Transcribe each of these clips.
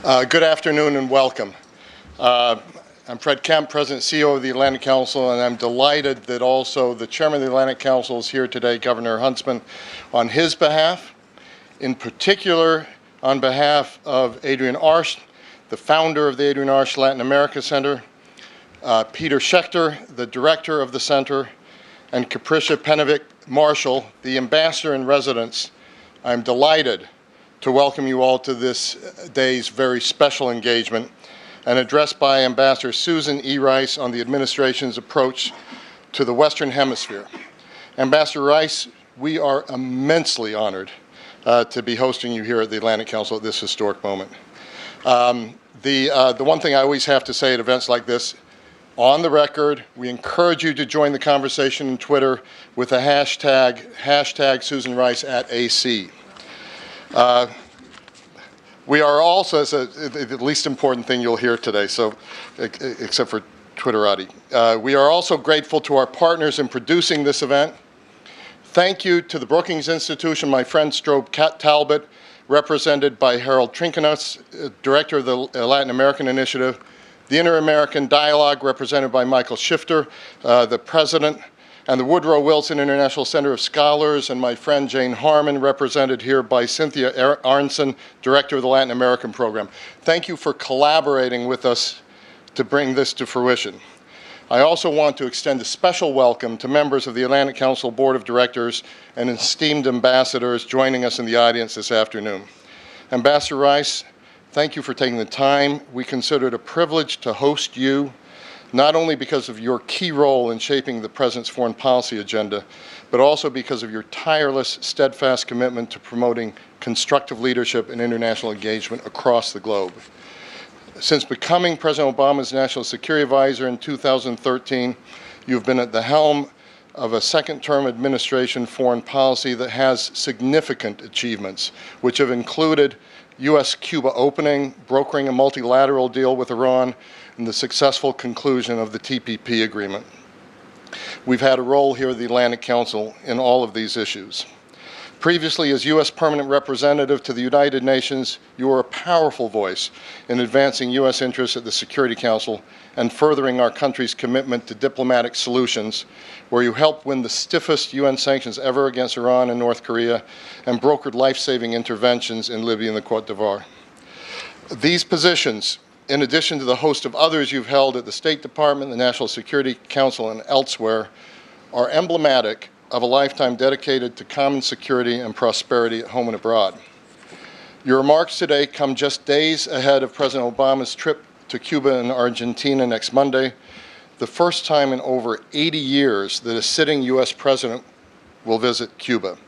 Good afternoon and welcome. I'm Fred Kemp, President and CEO of the Atlantic Council, and I'm delighted that also the Chairman of the Atlantic Council is here today, Governor Huntsman, on his behalf, in particular on behalf of Adrian Arsh, the founder of the Adrian Arsh Latin America Center, Peter Schechter, the director of the center, and Capricia Penovic Marshall, the ambassador in residence. I'm delighted to welcome you all to this day's very special engagement, an address by Ambassador Susan E. Rice on the administration's approach to the Western Hemisphere. Ambassador Rice, we are immensely honored to be hosting you here at the Atlantic Council at this historic moment. The one thing I always have to say at events like this, on the record, we encourage you to join the conversation on Twitter with the hashtag Susan Rice @AC. We are also, the least important thing you'll hear today, so except for Twitterati. We are also grateful to our partners in producing this event. Thank you to the Brookings Institution, my friend Strobe Talbot, represented by Harold Trinkenas, Director of the Latin American Initiative, the Inter-American Dialogue, represented by Michael Shifter, the President, and the Woodrow Wilson International Center of Scholars, and my friend Jane Harmon, represented here by Cynthia Arnson, Director of the Latin American Program. Thank you for collaborating with us to bring this to fruition. I also want to extend a special welcome to members of the Atlantic Council Board of Directors and esteemed ambassadors joining us in the audience this afternoon. Ambassador Rice, thank you for taking the time. We consider it a privilege to host you, not only because of your key role in shaping the President's foreign policy agenda, but also because of your tireless, steadfast commitment to promoting constructive leadership and international engagement across the globe. Since becoming President Obama's National Security Advisor in 2013, you've been at the helm of a second-term administration foreign policy that has significant achievements, which have included U.S.-Cuba opening, brokering a multilateral deal with Iran, and the successful conclusion of the TPP agreement. We've had a role here at the Atlantic Council in all of these issues. Previously, as U.S. Permanent Representative to the United Nations, you were a powerful voice in advancing U.S. interests at the Security Council and furthering our country's commitment to diplomatic solutions, where you helped win the stiffest UN sanctions ever against Iran and North Korea and brokered life-saving interventions in Libya and the Côte d'Ivoire. These positions, in addition to the host of others you've held at the State Department, the National Security Council, and elsewhere, are emblematic of a lifetime dedicated to common security and prosperity at home and abroad. Your remarks today come just days ahead of President Obama's trip to Cuba and Argentina next Monday, the first time in over 80 years that a sitting U.S. president will visit Cuba.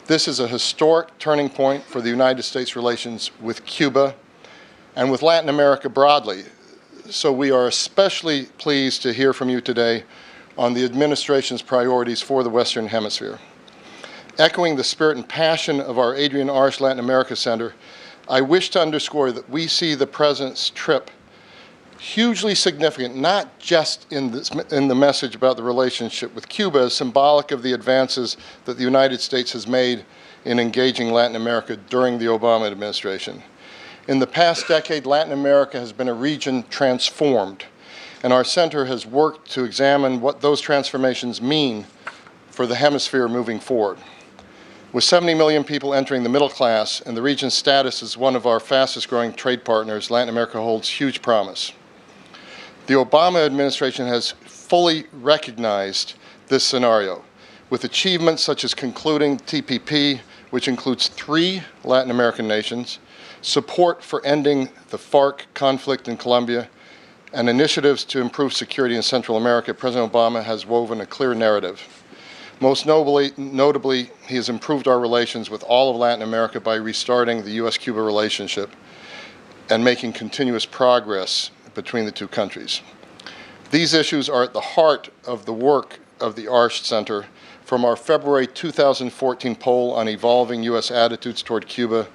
This is a historic turning point for the United States relations with Cuba and with Latin America broadly. So we are especially pleased to hear from you today on the administration's priorities for the Western Hemisphere. Echoing the spirit and passion of our Adrian Arsh Latin America Center, I wish to underscore that we see the President's trip hugely significant, not just in the message about the relationship with Cuba, as symbolic of the advances that the United States has made in engaging Latin America during the Obama administration. In the past decade, Latin America has been a region transformed, and our center has worked to examine what those transformations mean for the hemisphere moving forward. With 70 million people entering the middle class and the region's status as one of our fastest growing trade partners, Latin America holds huge promise. The Obama administration has fully recognized this scenario, with achievements such as concluding TPP, which includes 3 Latin American nations, support for ending the FARC conflict in Colombia, and initiatives to improve security in Central America. President Obama has woven a clear narrative. Most notably, he has improved our relations with all of Latin America by restarting the U.S.-Cuba relationship and making continuous progress between the two countries. These issues are at the heart of the work of the Arsh Center, from our February 2014 poll on evolving U.S. attitudes toward Cuba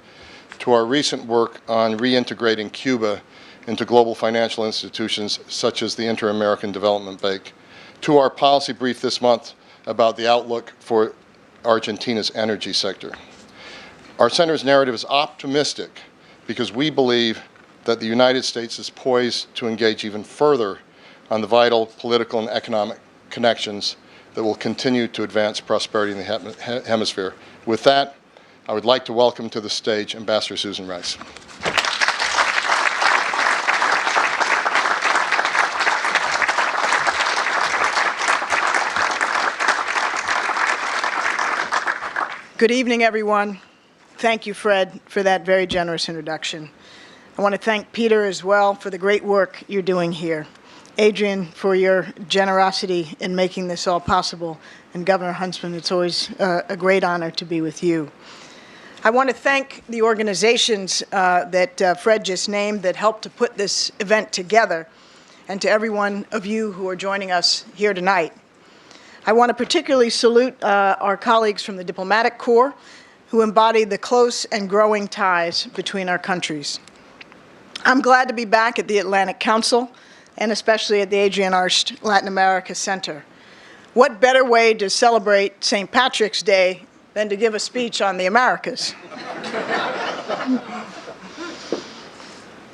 to our recent work on reintegrating Cuba into global financial institutions such as the Inter-American Development Bank, to our policy brief this month about the outlook for Argentina's energy sector. Our center's narrative is optimistic because we believe that the United States is poised to engage even further on the vital political and economic connections that will continue to advance prosperity in the hemisphere. With that, I would like to welcome to the stage Ambassador Susan Rice. Good evening, everyone. Thank you, Fred, for that very generous introduction. I want to thank Peter as well for the great work you're doing here. Adrian, for your generosity in making this all possible. And Governor Huntsman, it's always a great honor to be with you. I want to thank the organizations that Fred just named that helped to put this event together, and to every one of you who are joining us here tonight. I want to particularly salute our colleagues from the Diplomatic Corps who embody the close and growing ties between our countries. I'm glad to be back at the Atlantic Council and especially at the Adrienne Arsht Latin America Center. What better way to celebrate St. Patrick's Day than to give a speech on the Americas?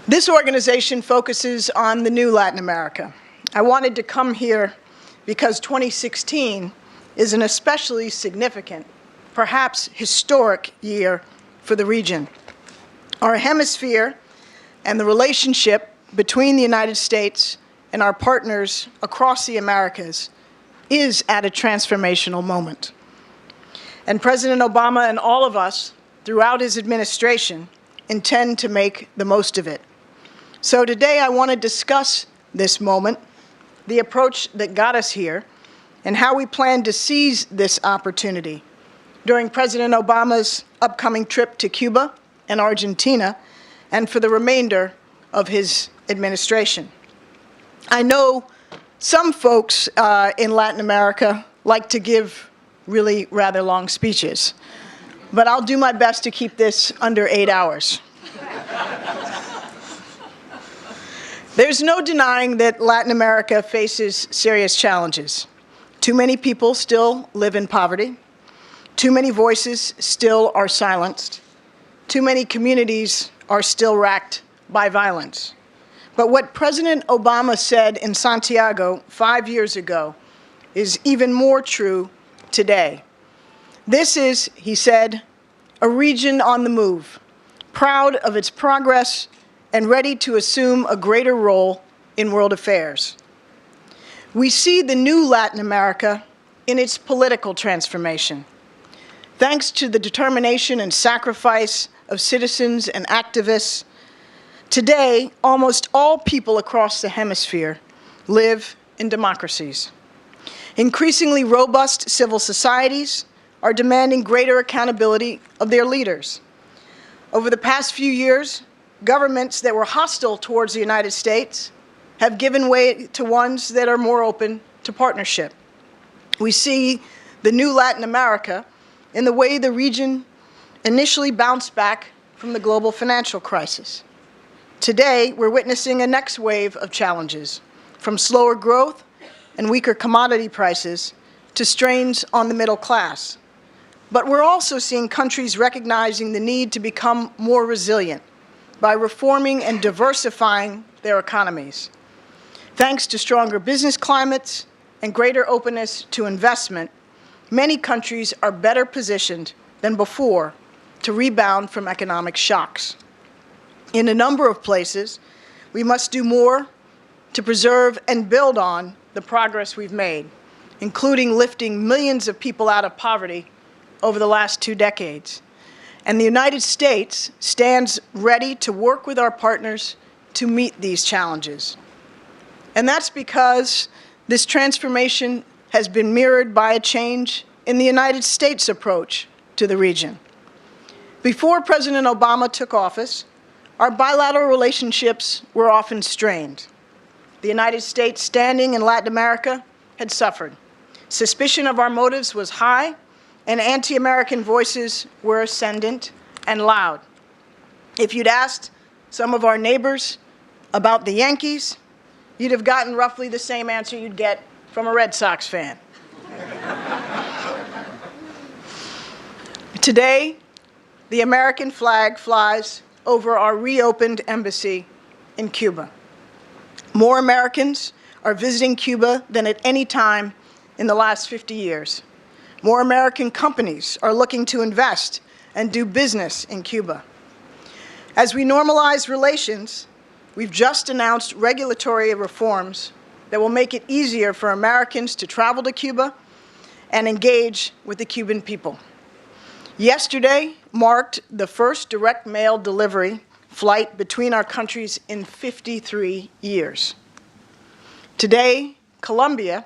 This organization focuses on the new Latin America. I wanted to come here because 2016 is an especially significant, perhaps historic year for the region. Our hemisphere and the relationship between the United States and our partners across the Americas is at a transformational moment. And President Obama and all of us throughout his administration intend to make the most of it. So today I want to discuss this moment, the approach that got us here, and how we plan to seize this opportunity during President Obama's upcoming trip to Cuba and Argentina, and for the remainder of his administration. I know some folks in Latin America like to give really rather long speeches, but I'll do my best to keep this under 8 hours. There's no denying that Latin America faces serious challenges. Too many people still live in poverty. Too many voices still are silenced. Too many communities are still racked by violence. But what President Obama said in Santiago 5 years ago is even more true today. This is, he said, a region on the move, proud of its progress and ready to assume a greater role in world affairs. We see the new Latin America in its political transformation. Thanks to the determination and sacrifice of citizens and activists, today almost all people across the hemisphere live in democracies. Increasingly robust civil societies are demanding greater accountability of their leaders. Over the past few years, governments that were hostile towards the United States have given way to ones that are more open to partnership. We see the new Latin America in the way the region initially bounced back from the global financial crisis. Today, we're witnessing a next wave of challenges, from slower growth and weaker commodity prices to strains on the middle class. But we're also seeing countries recognizing the need to become more resilient by reforming and diversifying their economies. Thanks to stronger business climates and greater openness to investment, many countries are better positioned than before to rebound from economic shocks. In a number of places, we must do more to preserve and build on the progress we've made, including lifting millions of people out of poverty over the last 2 decades. And the United States stands ready to work with our partners to meet these challenges. And that's because this transformation has been mirrored by a change in the United States' approach to the region. Before President Obama took office, our bilateral relationships were often strained. The United States' standing in Latin America had suffered. Suspicion of our motives was high, and anti-American voices were ascendant and loud. If you'd asked some of our neighbors about the Yankees, you'd have gotten roughly the same answer you'd get from a Red Sox fan. Today, the American flag flies over our reopened embassy in Cuba. More Americans are visiting Cuba than at any time in the last 50 years. More American companies are looking to invest and do business in Cuba. As we normalize relations, we've just announced regulatory reforms that will make it easier for Americans to travel to Cuba and engage with the Cuban people. Yesterday marked the first direct mail delivery flight between our countries in 53 years. Today, Colombia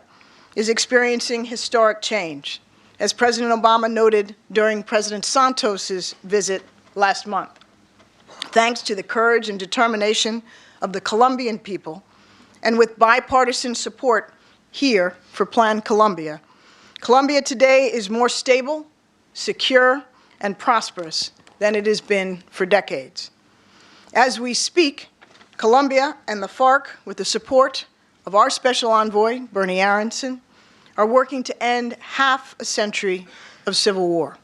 is experiencing historic change, as President Obama noted during President Santos's visit last month. Thanks to the courage and determination of the Colombian people, and with bipartisan support here for Plan Colombia, Colombia today is more stable, secure, and prosperous than it has been for decades. As we speak, Colombia and the FARC, with the support of our Special Envoy, Bernie Aronson, are working to end half a century of civil war.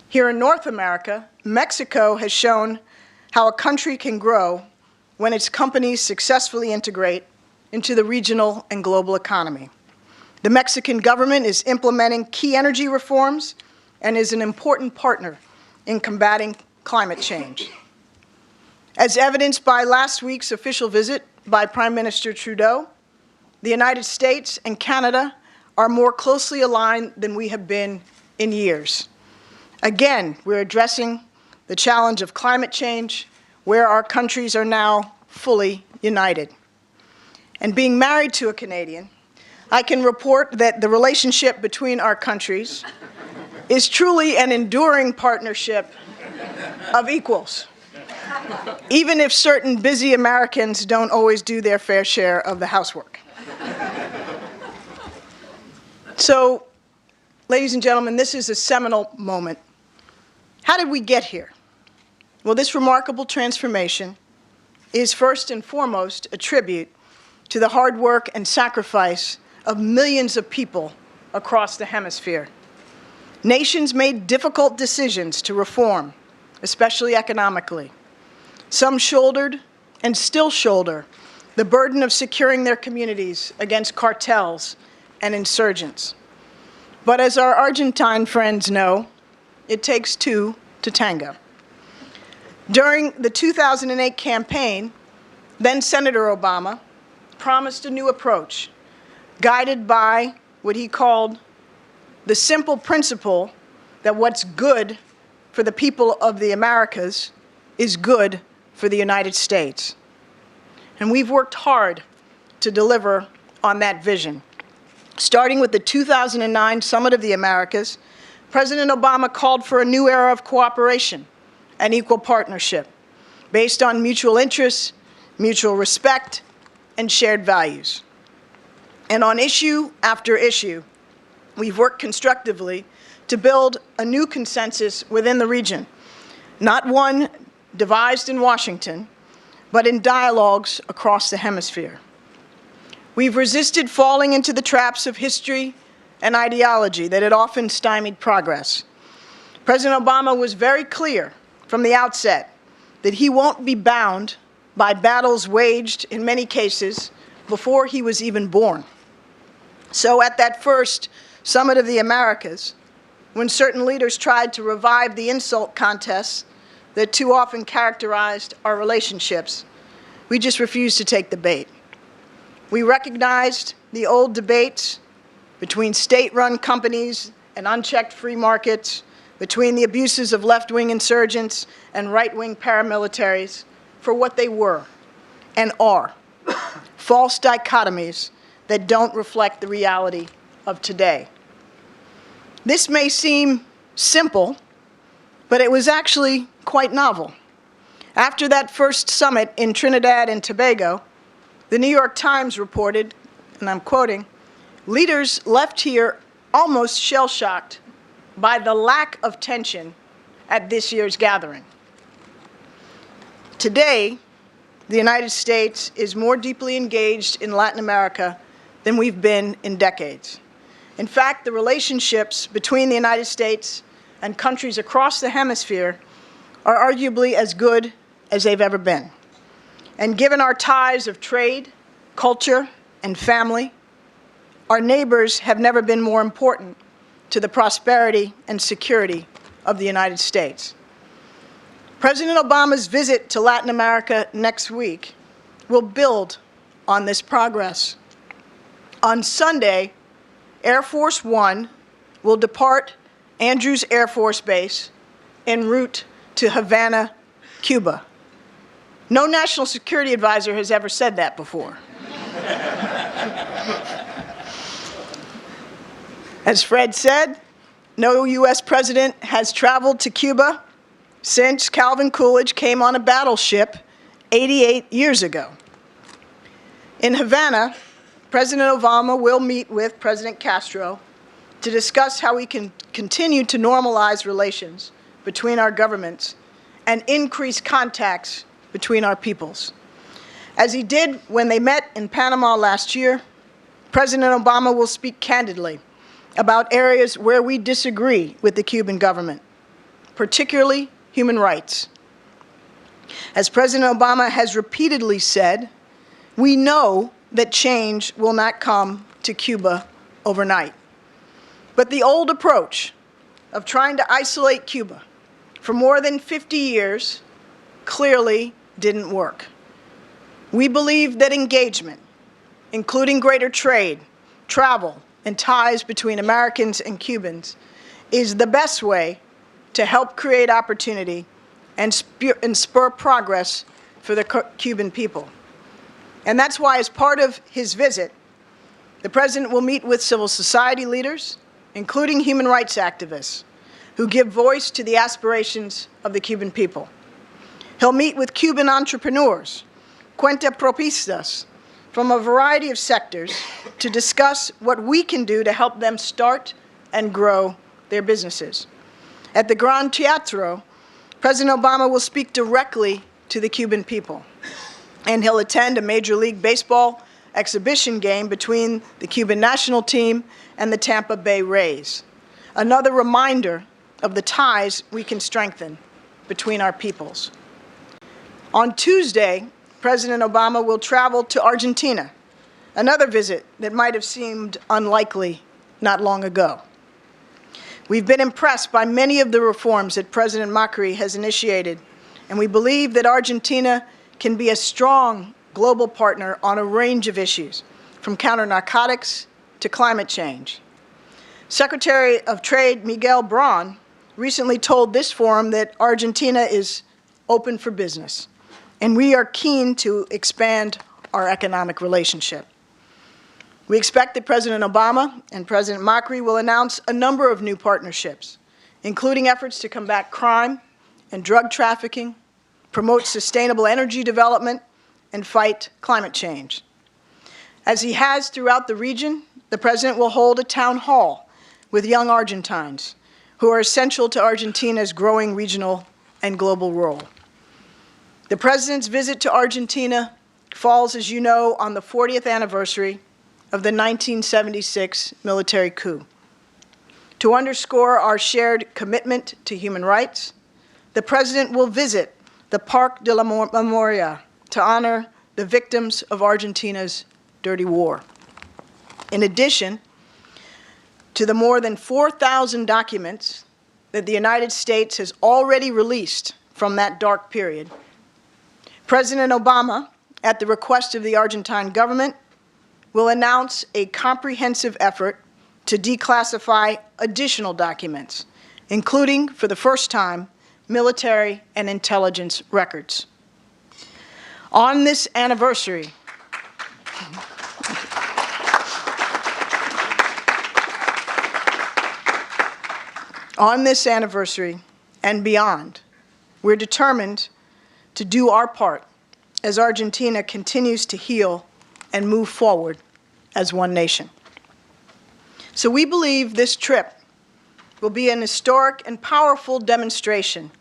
Here in North America, Mexico has shown how a country can grow when its companies successfully integrate into the regional and global economy. The Mexican government is implementing key energy reforms and is an important partner in combating climate change. As evidenced by last week's official visit by Prime Minister Trudeau, the United States and Canada are more closely aligned than we have been in years. Again, we're addressing the challenge of climate change, where our countries are now fully united. And being married to a Canadian, I can report that the relationship between our countries is truly an enduring partnership of equals, even if certain busy Americans don't always do their fair share of the housework. So, ladies and gentlemen, this is a seminal moment. How did we get here? Well, this remarkable transformation is first and foremost a tribute to the hard work and sacrifice of millions of people across the hemisphere. Nations made difficult decisions to reform, especially economically. Some shouldered and still shoulder the burden of securing their communities against cartels and insurgents. But as our Argentine friends know, it takes two to tango. During the 2008 campaign, then Senator Obama promised a new approach, guided by what he called the simple principle that what's good for the people of the Americas is good for the United States. And we've worked hard to deliver on that vision. Starting with the 2009 Summit of the Americas, President Obama called for a new era of cooperation and equal partnership based on mutual interests, mutual respect, and shared values. And on issue after issue, we've worked constructively to build a new consensus within the region, not one devised in Washington, but in dialogues across the hemisphere. We've resisted falling into the traps of history and ideology that had often stymied progress. President Obama was very clear from the outset that he won't be bound by battles waged, in many cases, before he was even born. So at that first Summit of the Americas, when certain leaders tried to revive the insult contests that too often characterized our relationships, we just refused to take the bait. We recognized the old debates between state-run companies and unchecked free markets, between the abuses of left-wing insurgents and right-wing paramilitaries for what they were and are, false dichotomies that don't reflect the reality of today. This may seem simple, but it was actually quite novel. After that first summit in Trinidad and Tobago, the New York Times reported, and I'm quoting, "Leaders left here almost shell-shocked by the lack of tension at this year's gathering." Today, the United States is more deeply engaged in Latin America than we've been in decades. In fact, the relationships between the United States and countries across the hemisphere are arguably as good as they've ever been. And given our ties of trade, culture, and family, our neighbors have never been more important to the prosperity and security of the United States. President Obama's visit to Latin America next week will build on this progress. On Sunday, Air Force One will depart Andrews Air Force Base en route to Havana, Cuba. No national security advisor has ever said that before. As Fred said, no U.S. president has traveled to Cuba since Calvin Coolidge came on a battleship 88 years ago. In Havana, President Obama will meet with President Castro to discuss how we can continue to normalize relations between our governments and increase contacts between our peoples. As he did when they met in Panama last year, President Obama will speak candidly about areas where we disagree with the Cuban government, particularly human rights. As President Obama has repeatedly said, we know that change will not come to Cuba overnight. But the old approach of trying to isolate Cuba for more than 50 years clearly didn't work. We believe that engagement, including greater trade, travel, and ties between Americans and Cubans, is the best way to help create opportunity and spur progress for the Cuban people. And that's why, as part of his visit, the President will meet with civil society leaders, including human rights activists, who give voice to the aspirations of the Cuban people. He'll meet with Cuban entrepreneurs, cuentapropistas, from a variety of sectors to discuss what we can do to help them start and grow their businesses. At the Gran Teatro, President Obama will speak directly to the Cuban people, and he'll attend a Major League Baseball exhibition game between the Cuban national team and the Tampa Bay Rays, another reminder of the ties we can strengthen between our peoples. On Tuesday, President Obama will travel to Argentina, another visit that might have seemed unlikely not long ago. We've been impressed by many of the reforms that President Macri has initiated, and we believe that Argentina can be a strong global partner on a range of issues, from counter-narcotics to climate change. Secretary of Trade Miguel Braun recently told this forum that Argentina is open for business, and we are keen to expand our economic relationship. We expect that President Obama and President Macri will announce a number of new partnerships, including efforts to combat crime and drug trafficking, promote sustainable energy development, and fight climate change. As he has throughout the region, the President will hold a town hall with young Argentines who are essential to Argentina's growing regional and global role. The President's visit to Argentina falls, as you know, on the 40th anniversary of the 1976 military coup. To underscore our shared commitment to human rights, the President will visit the Parque de la Memoria to honor the victims of Argentina's dirty war. In addition to the more than 4,000 documents that the United States has already released from that dark period, President Obama, at the request of the Argentine government, will announce a comprehensive effort to declassify additional documents, including, for the first time, military and intelligence records. On this anniversary, and beyond, we're determined to do our part as Argentina continues to heal and move forward as one nation. So we believe this trip will be an historic and powerful demonstration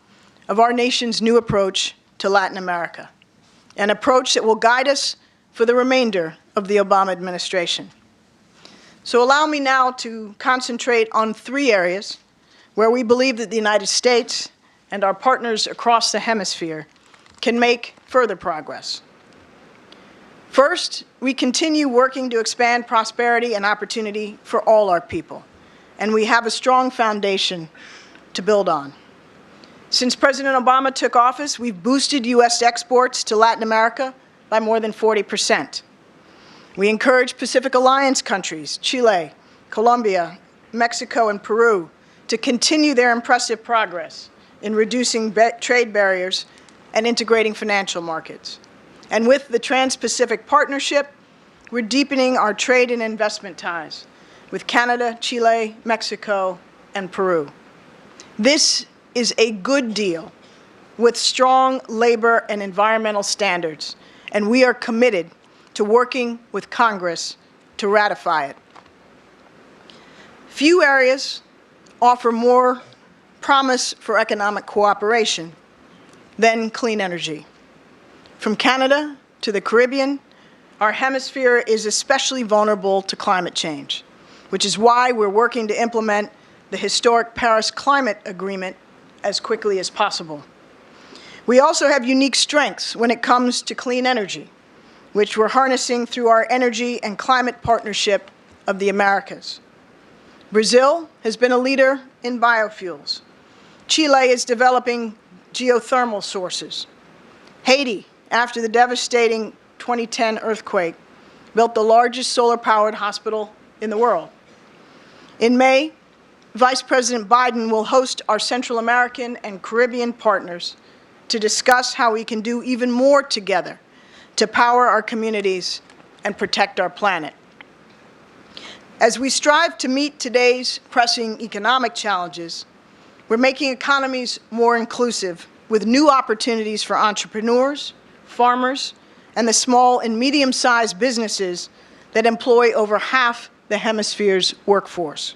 of our nation's new approach to Latin America, an approach that will guide us for the remainder of the Obama administration. So allow me now to concentrate on 3 areas where we believe that the United States and our partners across the hemisphere can make further progress. First, we continue working to expand prosperity and opportunity for all our people, and we have a strong foundation to build on. Since President Obama took office, we've boosted U.S. exports to Latin America by more than 40%. We encourage Pacific Alliance countries, Chile, Colombia, Mexico, and Peru, to continue their impressive progress in reducing trade barriers and integrating financial markets. And with the Trans-Pacific Partnership, we're deepening our trade and investment ties with Canada, Chile, Mexico, and Peru. This is a good deal with strong labor and environmental standards, and we are committed to working with Congress to ratify it. Few areas offer more promise for economic cooperation than clean energy. From Canada to the Caribbean, our hemisphere is especially vulnerable to climate change, which is why we're working to implement the historic Paris Climate Agreement as quickly as possible. We also have unique strengths when it comes to clean energy, which we're harnessing through our Energy and Climate Partnership of the Americas. Brazil has been a leader in biofuels. Chile is developing geothermal sources. Haiti, after the devastating 2010 earthquake, built the largest solar-powered hospital in the world. In May, Vice President Biden will host our Central American and Caribbean partners to discuss how we can do even more together to power our communities and protect our planet. As we strive to meet today's pressing economic challenges, we're making economies more inclusive with new opportunities for entrepreneurs, farmers, and the small and medium-sized businesses that employ over half the hemisphere's workforce.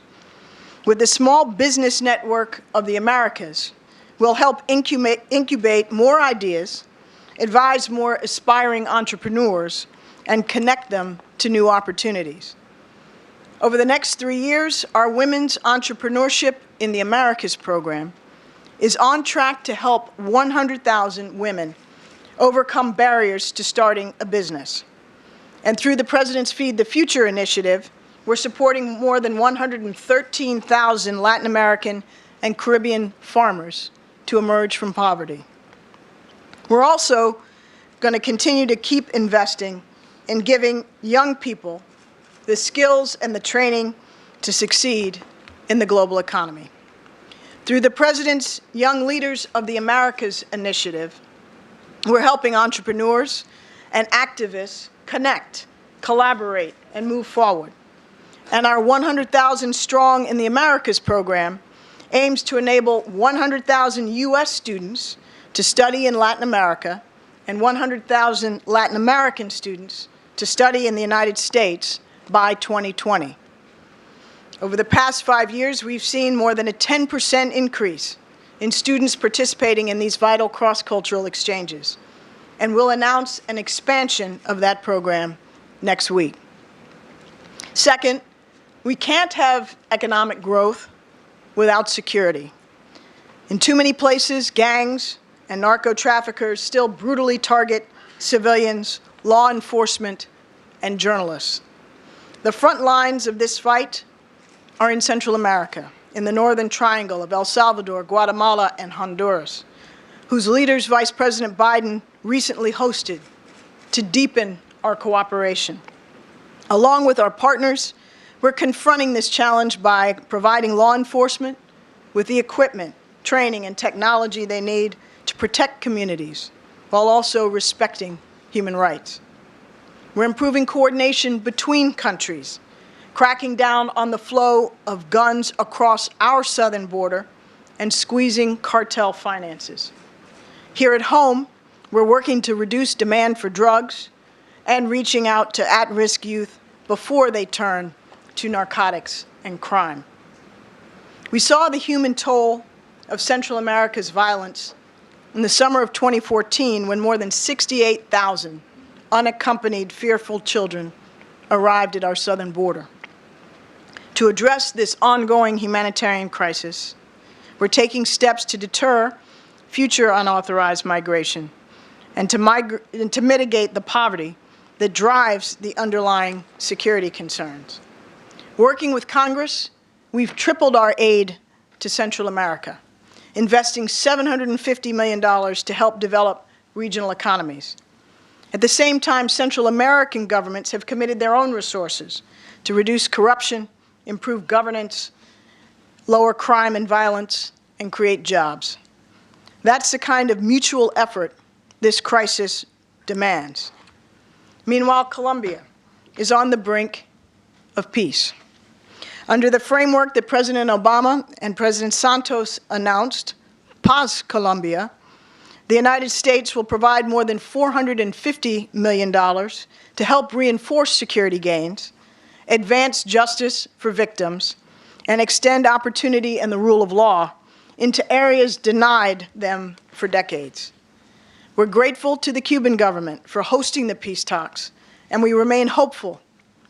With the Small Business Network of the Americas, we'll help incubate more ideas, advise more aspiring entrepreneurs, and connect them to new opportunities. Over the next 3 years, our Women's Entrepreneurship in the Americas program is on track to help 100,000 women overcome barriers to starting a business. And through the President's Feed the Future initiative, we're supporting more than 113,000 Latin American and Caribbean farmers to emerge from poverty. We're also going to continue to keep investing in giving young people the skills and the training to succeed in the global economy. Through the President's Young Leaders of the Americas initiative, we're helping entrepreneurs and activists connect, collaborate, and move forward. And our 100,000 Strong in the Americas program aims to enable 100,000 U.S. students to study in Latin America and 100,000 Latin American students to study in the United States by 2020. Over the past 5 years, we've seen more than a 10% increase in students participating in these vital cross-cultural exchanges, and we'll announce an expansion of that program next week. Second, we can't have economic growth without security. In too many places, gangs and narco-traffickers still brutally target civilians, law enforcement, and journalists. The front lines of this fight are in Central America, in the Northern Triangle of El Salvador, Guatemala, and Honduras, whose leaders Vice President Biden recently hosted to deepen our cooperation. Along with our partners, we're confronting this challenge by providing law enforcement with the equipment, training, and technology they need to protect communities while also respecting human rights. We're improving coordination between countries, cracking down on the flow of guns across our southern border, and squeezing cartel finances. Here at home, we're working to reduce demand for drugs and reaching out to at-risk youth before they turn to narcotics and crime. We saw the human toll of Central America's violence in the summer of 2014 when more than 68,000 unaccompanied, fearful children arrived at our southern border. To address this ongoing humanitarian crisis, we're taking steps to deter future unauthorized migration and to mitigate the poverty that drives the underlying security concerns. Working with Congress, we've tripled our aid to Central America, investing $750 million to help develop regional economies. At the same time, Central American governments have committed their own resources to reduce corruption, improve governance, lower crime and violence, and create jobs. That's the kind of mutual effort this crisis demands. Meanwhile, Colombia is on the brink of peace. Under the framework that President Obama and President Santos announced, Paz Colombia, the United States will provide more than $450 million to help reinforce security gains, advance justice for victims, and extend opportunity and the rule of law into areas denied them for decades. We're grateful to the Cuban government for hosting the peace talks, and we remain hopeful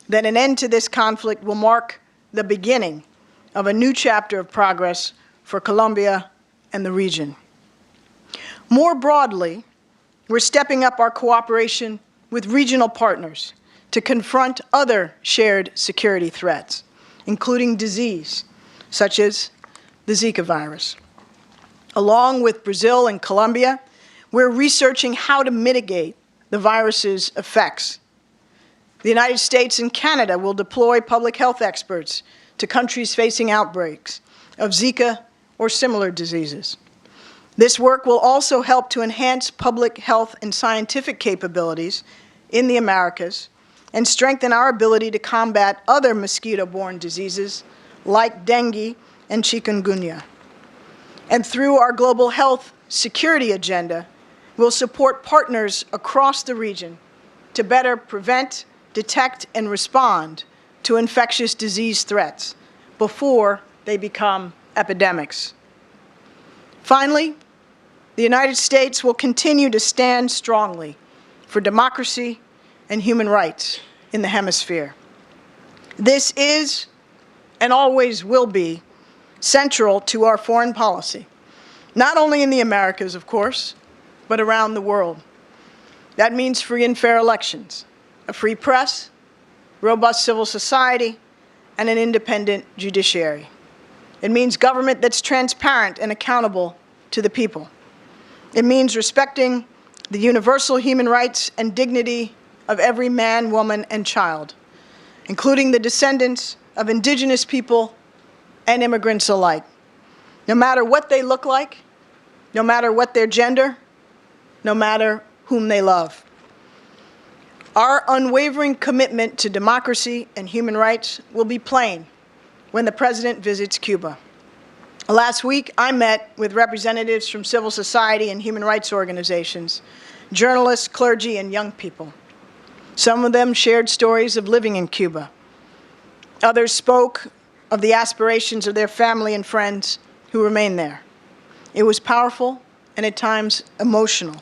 that an end to this conflict will mark the beginning of a new chapter of progress for Colombia and the region. More broadly, we're stepping up our cooperation with regional partners to confront other shared security threats, including disease, such as the Zika virus. Along with Brazil and Colombia, we're researching how to mitigate the virus's effects. The United States and Canada will deploy public health experts to countries facing outbreaks of Zika or similar diseases. This work will also help to enhance public health and scientific capabilities in the Americas and strengthen our ability to combat other mosquito-borne diseases like dengue and chikungunya. And through our global health security agenda, we'll support partners across the region to better prevent, detect, and respond to infectious disease threats before they become epidemics. Finally, the United States will continue to stand strongly for democracy and human rights in the Hemisphere. This is, and always will be, central to our foreign policy, not only in the Americas, of course, but around the world. That means free and fair elections, a free press, robust civil society, and an independent judiciary. It means government that's transparent and accountable to the people. It means respecting the universal human rights and dignity of every man, woman, and child, including the descendants of indigenous people and immigrants alike, no matter what they look like, no matter what their gender, no matter whom they love. Our unwavering commitment to democracy and human rights will be plain when the President visits Cuba. Last week, I met with representatives from civil society and human rights organizations, journalists, clergy, and young people. Some of them shared stories of living in Cuba. Others spoke of the aspirations of their family and friends who remain there. It was powerful and at times emotional.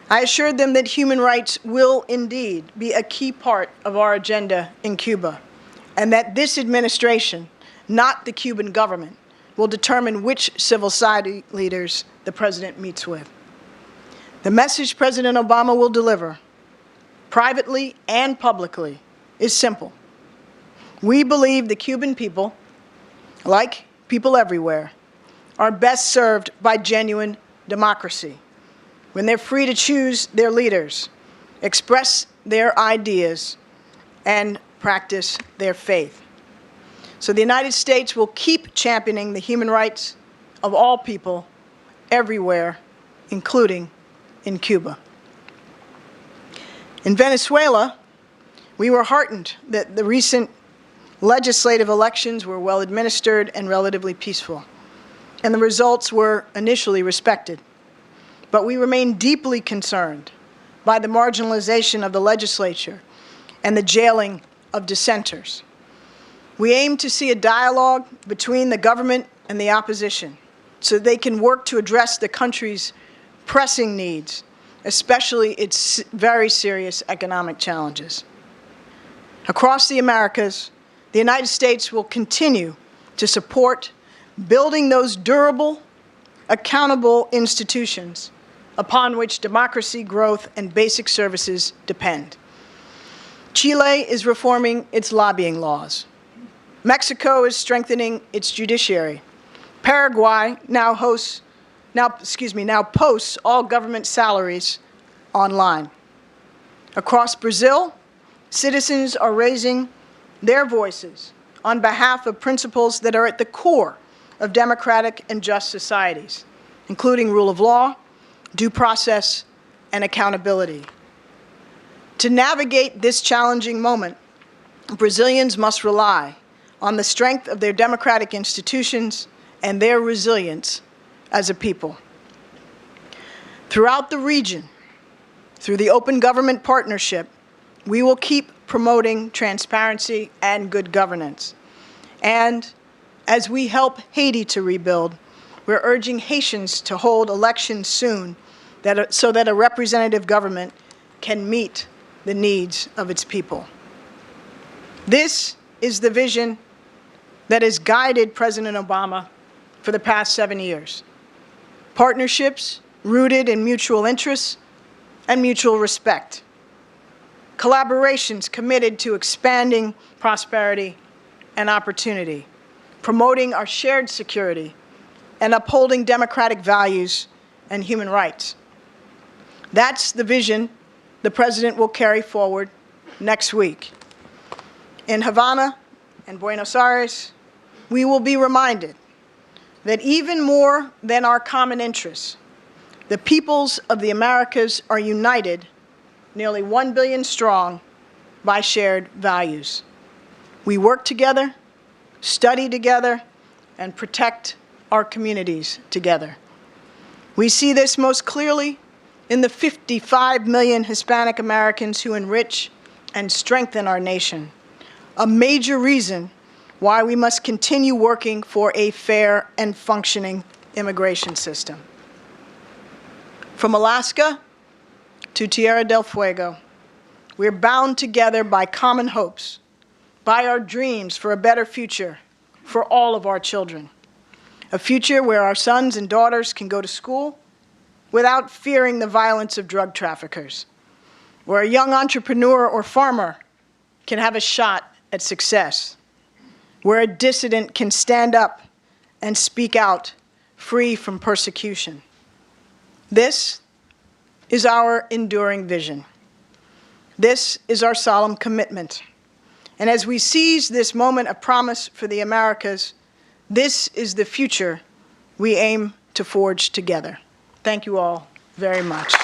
I assured them that human rights will indeed be a key part of our agenda in Cuba, and that this administration, not the Cuban government, will determine which civil society leaders the President meets with. The message President Obama will deliver, privately and publicly, is simple. We believe the Cuban people, like people everywhere, are best served by genuine democracy, when they're free to choose their leaders, express their ideas, and practice their faith. So the United States will keep championing the human rights of all people everywhere, including in Cuba. In Venezuela, we were heartened that the recent legislative elections were well administered and relatively peaceful, and the results were initially respected. But we remain deeply concerned by the marginalization of the legislature and the jailing of dissenters. We aim to see a dialogue between the government and the opposition so they can work to address the country's pressing needs, especially its very serious economic challenges. Across the Americas, the United States will continue to support building those durable, accountable institutions upon which democracy, growth, and basic services depend. Chile is reforming its lobbying laws. Mexico is strengthening its judiciary. Paraguay now posts all government salaries online. Across Brazil, citizens are raising their voices on behalf of principles that are at the core of democratic and just societies, including rule of law, due process, and accountability. To navigate this challenging moment, Brazilians must rely on the strength of their democratic institutions and their resilience as a people. Throughout the region, through the Open Government Partnership, we will keep promoting transparency and good governance. And as we help Haiti to rebuild, we're urging Haitians to hold elections soon so that a representative government can meet the needs of its people. This is the vision that has guided President Obama for the past 7 years. Partnerships rooted in mutual interests and mutual respect. Collaborations committed to expanding prosperity and opportunity, promoting our shared security, and upholding democratic values and human rights. That's the vision the President will carry forward next week. In Havana and Buenos Aires, we will be reminded that even more than our common interests, the peoples of the Americas are united, nearly 1 billion strong, by shared values. We work together, study together, and protect our communities together. We see this most clearly in the 55 million Hispanic Americans who enrich and strengthen our nation, a major reason why we must continue working for a fair and functioning immigration system. From Alaska to Tierra del Fuego, we're bound together by common hopes, by our dreams for a better future for all of our children, a future where our sons and daughters can go to school without fearing the violence of drug traffickers, where a young entrepreneur or farmer can have a shot at success, where a dissident can stand up and speak out free from persecution. This is our enduring vision. This is our solemn commitment. And as we seize this moment of promise for the Americas, this is the future we aim to forge together. Thank you all very much.